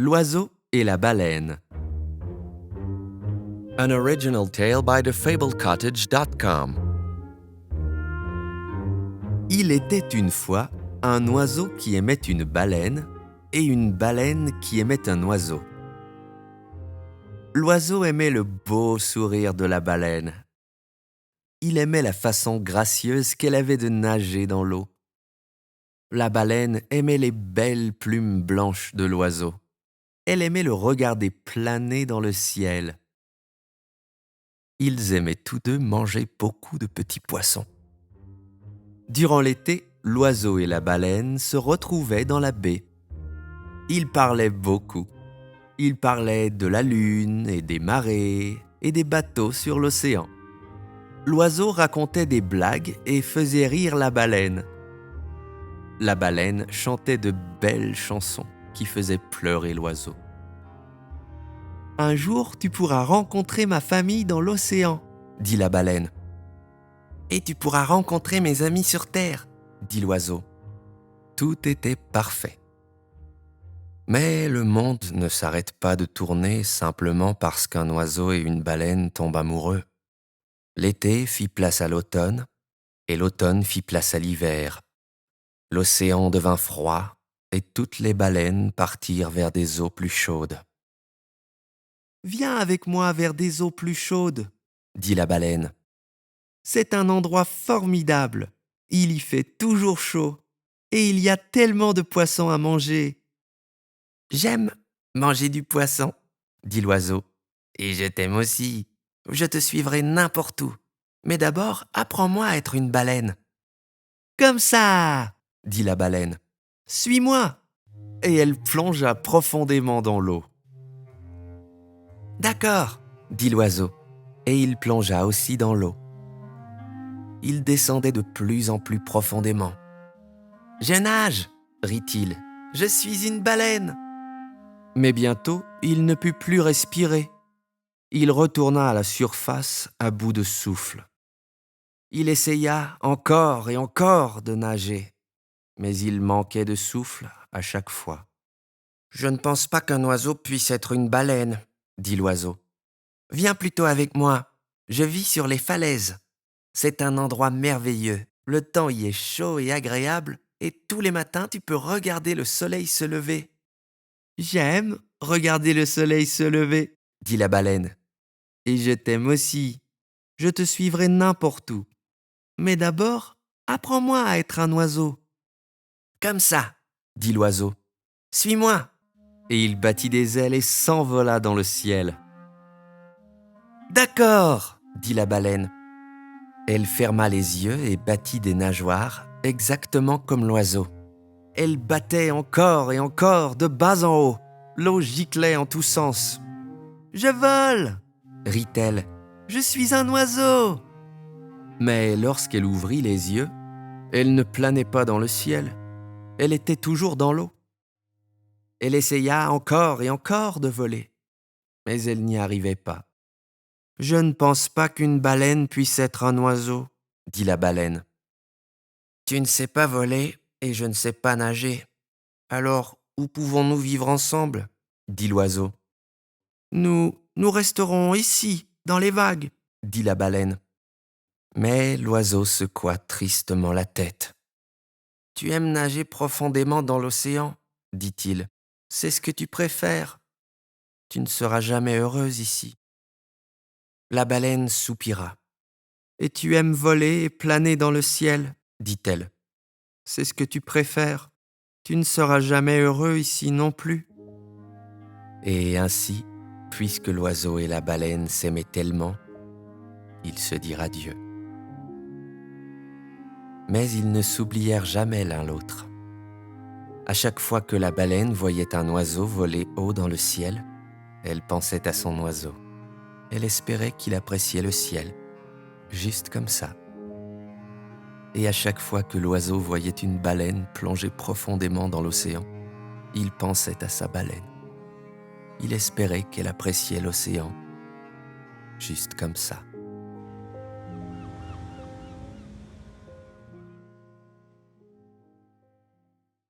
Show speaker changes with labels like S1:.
S1: L'oiseau et la baleine. An original tale by thefablecottage.com. Il était une fois un oiseau qui aimait une baleine et une baleine qui aimait un oiseau. L'oiseau aimait le beau sourire de la baleine. Il aimait la façon gracieuse qu'elle avait de nager dans l'eau. La baleine aimait les belles plumes blanches de l'oiseau. Elle aimait le regarder planer dans le ciel. Ils aimaient tous deux manger beaucoup de petits poissons. Durant l'été, l'oiseau et la baleine se retrouvaient dans la baie. Ils parlaient beaucoup. Ils parlaient de la lune et des marées et des bateaux sur l'océan. L'oiseau racontait des blagues et faisait rire la baleine. La baleine chantait de belles chansons qui faisaient pleurer l'oiseau. « Un jour, tu pourras rencontrer ma famille dans l'océan, » dit la baleine. « Et tu pourras rencontrer mes amis sur terre, » dit l'oiseau. Tout était parfait. Mais le monde ne s'arrête pas de tourner simplement parce qu'un oiseau et une baleine tombent amoureux. L'été fit place à l'automne, et l'automne fit place à l'hiver. L'océan devint froid, et toutes les baleines partirent vers des eaux plus chaudes. « Viens avec moi vers des eaux plus chaudes, » dit la baleine. « C'est un endroit formidable. Il y fait toujours chaud, et il y a tellement de poissons à manger. » « J'aime manger du poisson, » dit l'oiseau. « Et je t'aime aussi. Je te suivrai n'importe où. Mais d'abord, apprends-moi à être une baleine. »« Comme ça !» dit la baleine. « Suis-moi !» Et elle plongea profondément dans l'eau. « D'accord !» dit l'oiseau, et il plongea aussi dans l'eau. Il descendait de plus en plus profondément. « Je nage !» rit-il. « Je suis une baleine !» Mais bientôt, il ne put plus respirer. Il retourna à la surface à bout de souffle. Il essaya encore et encore de nager, mais il manquait de souffle à chaque fois. « Je ne pense pas qu'un oiseau puisse être une baleine, » dit l'oiseau. « Viens plutôt avec moi, je vis sur les falaises. C'est un endroit merveilleux, le temps y est chaud et agréable, et tous les matins tu peux regarder le soleil se lever. »« J'aime regarder le soleil se lever, » dit la baleine. « Et je t'aime aussi. Je te suivrai n'importe où. Mais d'abord, apprends-moi à être un oiseau. »« Comme ça, » dit l'oiseau. « Suis-moi !» Et il battit des ailes et s'envola dans le ciel. « D'accord, » dit la baleine. Elle ferma les yeux et battit des nageoires, exactement comme l'oiseau. Elle battait encore et encore, de bas en haut. L'eau giclait en tous sens. « Je vole !» rit-elle. « Je suis un oiseau !» Mais lorsqu'elle ouvrit les yeux, elle ne planait pas dans le ciel. Elle était toujours dans l'eau. Elle essaya encore et encore de voler, mais elle n'y arrivait pas. « Je ne pense pas qu'une baleine puisse être un oiseau, » dit la baleine. « Tu ne sais pas voler et je ne sais pas nager. Alors, où pouvons-nous vivre ensemble ?» dit l'oiseau. « Nous resterons ici, dans les vagues, » dit la baleine. Mais l'oiseau secoua tristement la tête. « Tu aimes nager profondément dans l'océan, » dit-il. « C'est ce que tu préfères. Tu ne seras jamais heureuse ici. » La baleine soupira. « Et tu aimes voler et planer dans le ciel, » dit-elle. « C'est ce que tu préfères. Tu ne seras jamais heureux ici non plus. » Et ainsi, puisque l'oiseau et la baleine s'aimaient tellement, ils se dirent adieu. Mais ils ne s'oublièrent jamais l'un l'autre. À chaque fois que la baleine voyait un oiseau voler haut dans le ciel, elle pensait à son oiseau. Elle espérait qu'il appréciait le ciel, juste comme ça. Et à chaque fois que l'oiseau voyait une baleine plonger profondément dans l'océan, il pensait à sa baleine. Il espérait qu'elle appréciait l'océan, juste comme ça.